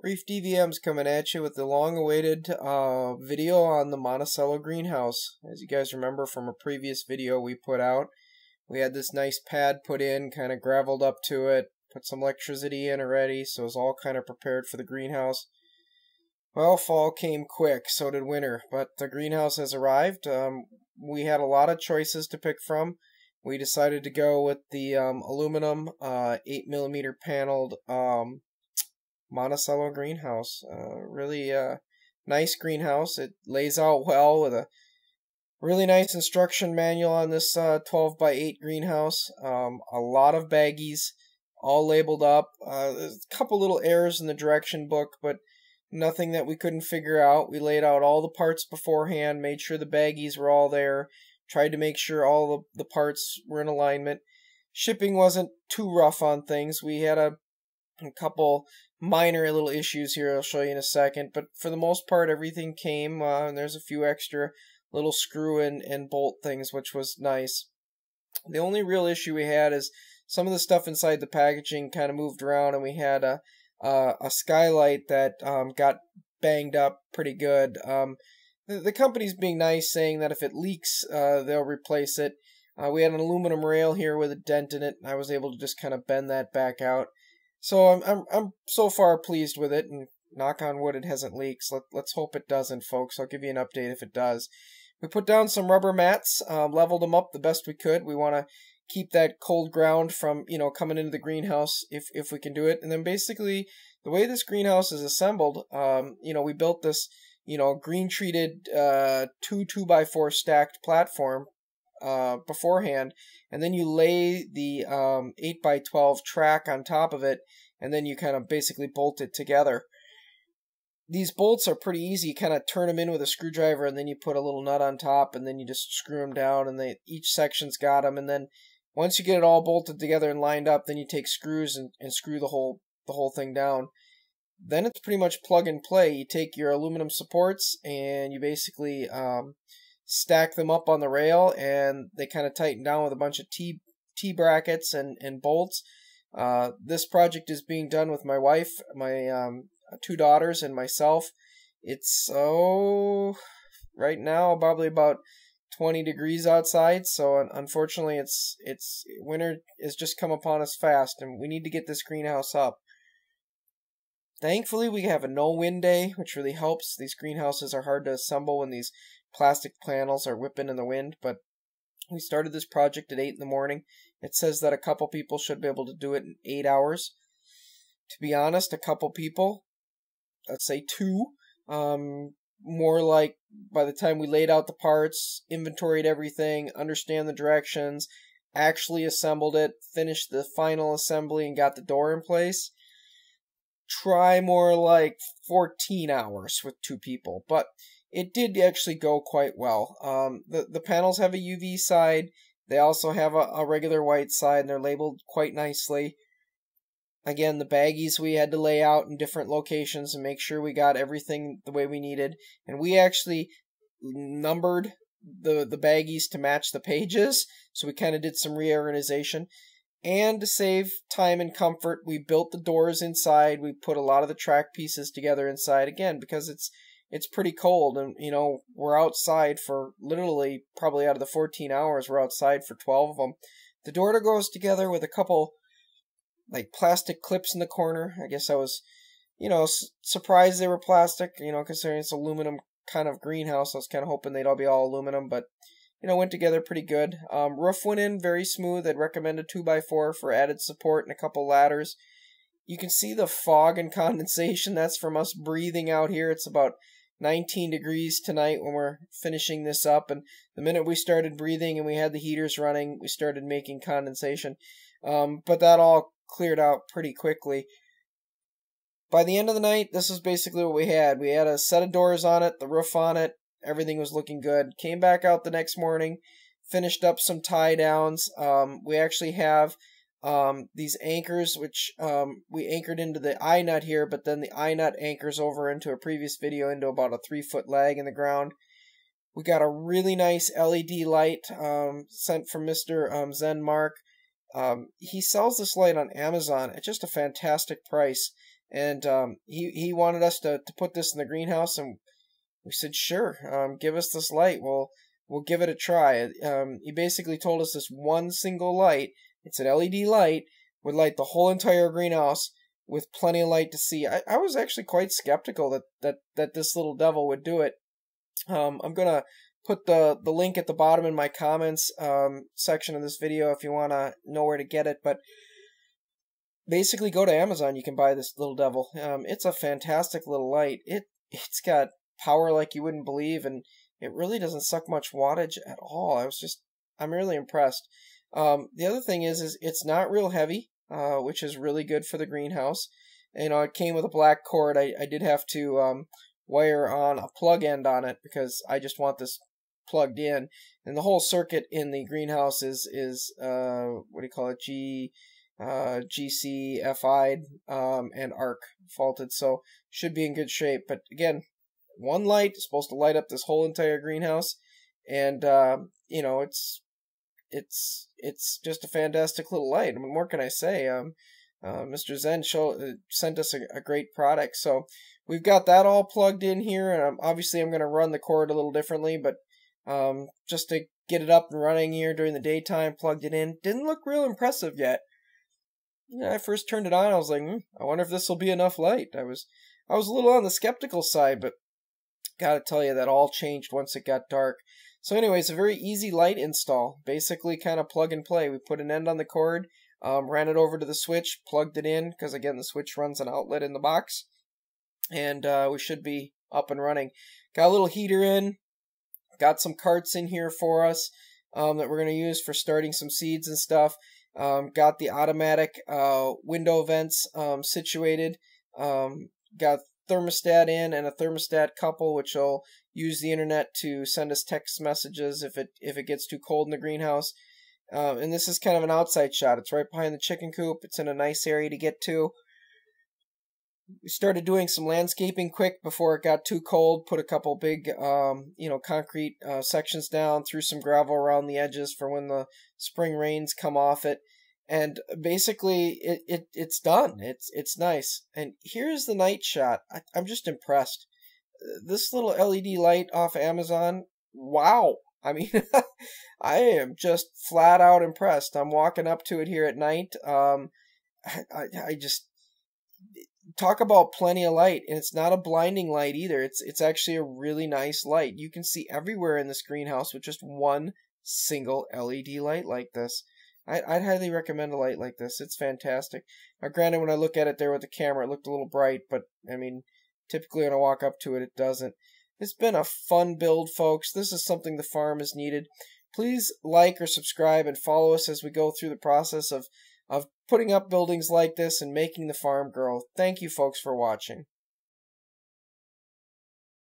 Reef DVM's coming at you with the long-awaited video on the Monticello greenhouse. As you guys remember from a previous video we put out, we had this nice pad put in, kind of graveled up to it, put some electricity in already, so it was all kind of prepared for the greenhouse. Well, fall came quick, so did winter, but the greenhouse has arrived. We had a lot of choices to pick from. We decided to go with the aluminum 8mm paneled Monticello greenhouse. Really nice greenhouse. It lays out well with a really nice instruction manual on this 12x8 greenhouse. A lot of baggies, all labeled up. There's a couple little errors in the direction book, but nothing that we couldn't figure out. We laid out all the parts beforehand, made sure the baggies were all there, tried to make sure all the parts were in alignment. Shipping wasn't too rough on things. We had a couple minor little issues here I'll show you in a second, but for the most part everything came, and there's a few extra little screw and bolt things, which was nice. The only real issue we had is some of the stuff inside the packaging kind of moved around, and we had a skylight that got banged up pretty good. The company's being nice, saying that if it leaks they'll replace it. We had an aluminum rail here with a dent in it, and I was able to just kind of bend that back out. So I'm so far pleased with it, and knock on wood it hasn't leaked. So let's hope it doesn't, folks. I'll give you an update if it does. We put down some rubber mats, leveled them up the best we could. We want to keep that cold ground from, coming into the greenhouse if we can do it. And then basically the way this greenhouse is assembled, we built this, green treated 2x4 stacked platform beforehand, and then you lay the 8x12 track on top of it, and then you kind of basically bolt it together. These bolts are pretty easy. You kind of turn them in with a screwdriver, and then you put a little nut on top, and then you just screw them down, and each section's got them. And then once you get it all bolted together and lined up, then you take screws and screw the whole thing down. Then it's pretty much plug and play. You take your aluminum supports and you basically stack them up on the rail, and they kind of tighten down with a bunch of T brackets and bolts. This project is being done with my wife, my 2 daughters, and myself. It's right now probably about 20 degrees outside, so unfortunately it's winter has just come upon us fast, and we need to get this greenhouse up. Thankfully we have a no-wind day, which really helps. These greenhouses are hard to assemble when these plastic panels are whipping in the wind, but we started this project at 8 in the morning. It says that a couple people should be able to do it in 8 hours. To be honest, a couple people, let's say 2, more like by the time we laid out the parts, inventoried everything, understand the directions, actually assembled it, finished the final assembly, and got the door in place, try more like 14 hours with 2 people. But it did actually go quite well. The panels have a UV side. They also have a regular white side, and they're labeled quite nicely. Again, the baggies we had to lay out in different locations and make sure we got everything the way we needed. And we actually numbered the baggies to match the pages, so we kind of did some reorganization. And to save time and comfort, we built the doors inside. We put a lot of the track pieces together inside, again, because it's pretty cold, and we're outside for literally probably out of the 14 hours we're outside for 12 of them. The door goes together with a couple like plastic clips in the corner. I guess I was surprised they were plastic, considering it's aluminum kind of greenhouse. I was kind of hoping they'd all be all aluminum, but went together pretty good. Roof went in very smooth. I'd recommend a 2x4 for added support and a couple ladders. You can see the fog and condensation. That's from us breathing out here. It's about 19 degrees tonight when we're finishing this up, and the minute we started breathing and we had the heaters running, we started making condensation. But that all cleared out pretty quickly. By the end of the night, this is basically what we had. We had a set of doors on it, the roof on it, everything was looking good. Came back out the next morning, finished up some tie downs. We actually have these anchors, which we anchored into the eye nut here, but then the eye nut anchors over into a previous video into about a 3-foot lag in the ground. We got a really nice LED light sent from Mr. Zen Mark. He sells this light on Amazon at just a fantastic price, and he wanted us to put this in the greenhouse, and we said, sure, give us this light. We'll give it a try. He basically told us this one single light, it's an LED light, would light the whole entire greenhouse with plenty of light to see. I was actually quite skeptical that this little devil would do it. I'm going to put the link at the bottom in my comments section of this video if you want to know where to get it. But basically, go to Amazon. You can buy this little devil. It's a fantastic little light. It's got power like you wouldn't believe, and it really doesn't suck much wattage at all. I'm really impressed. The other thing is it's not real heavy, which is really good for the greenhouse. You know, it came with a black cord. I did have to wire on a plug end on it because I just want this plugged in, and the whole circuit in the greenhouse is what do you call it, GC FI'd and arc faulted, so should be in good shape. But again, one light is supposed to light up this whole entire greenhouse, and you know, it's just a fantastic little light. I mean, what can I say? Mr. Zen sent us a great product, so we've got that all plugged in here, and obviously I'm going to run the cord a little differently, but just to get it up and running here during the daytime, plugged it in. Didn't look real impressive yet. When I first turned it on, I was like, I wonder if this will be enough light. I was a little on the skeptical side, but gotta tell you, that all changed once it got dark. So anyways, a very easy light install. Basically kind of plug and play. We put an end on the cord, ran it over to the switch, plugged it in, because again, the switch runs an outlet in the box, and we should be up and running. Got a little heater in, got some carts in here for us that we're going to use for starting some seeds and stuff. Got the automatic window vents situated. Got thermostat in and a thermostat couple, which will use the internet to send us text messages if it gets too cold in the greenhouse. And this is kind of an outside shot. It's right behind the chicken coop. It's in a nice area to get to. We started doing some landscaping quick before it got too cold. Put a couple big, concrete sections down. Threw some gravel around the edges for when the spring rains come off it. And basically, it's done. It's nice. And here's the night shot. I'm just impressed. This little LED light off Amazon. Wow. I mean, I am just flat out impressed. I'm walking up to it here at night. I just talk about plenty of light, and it's not a blinding light either. It's actually a really nice light. You can see everywhere in this greenhouse with just one single LED light like this. I'd highly recommend a light like this. It's fantastic. Now, granted, when I look at it there with the camera, it looked a little bright, but I mean, typically when I walk up to it, it doesn't. It's been a fun build, folks. This is something the farm has needed. Please like or subscribe and follow us as we go through the process of putting up buildings like this and making the farm grow. Thank you, folks, for watching.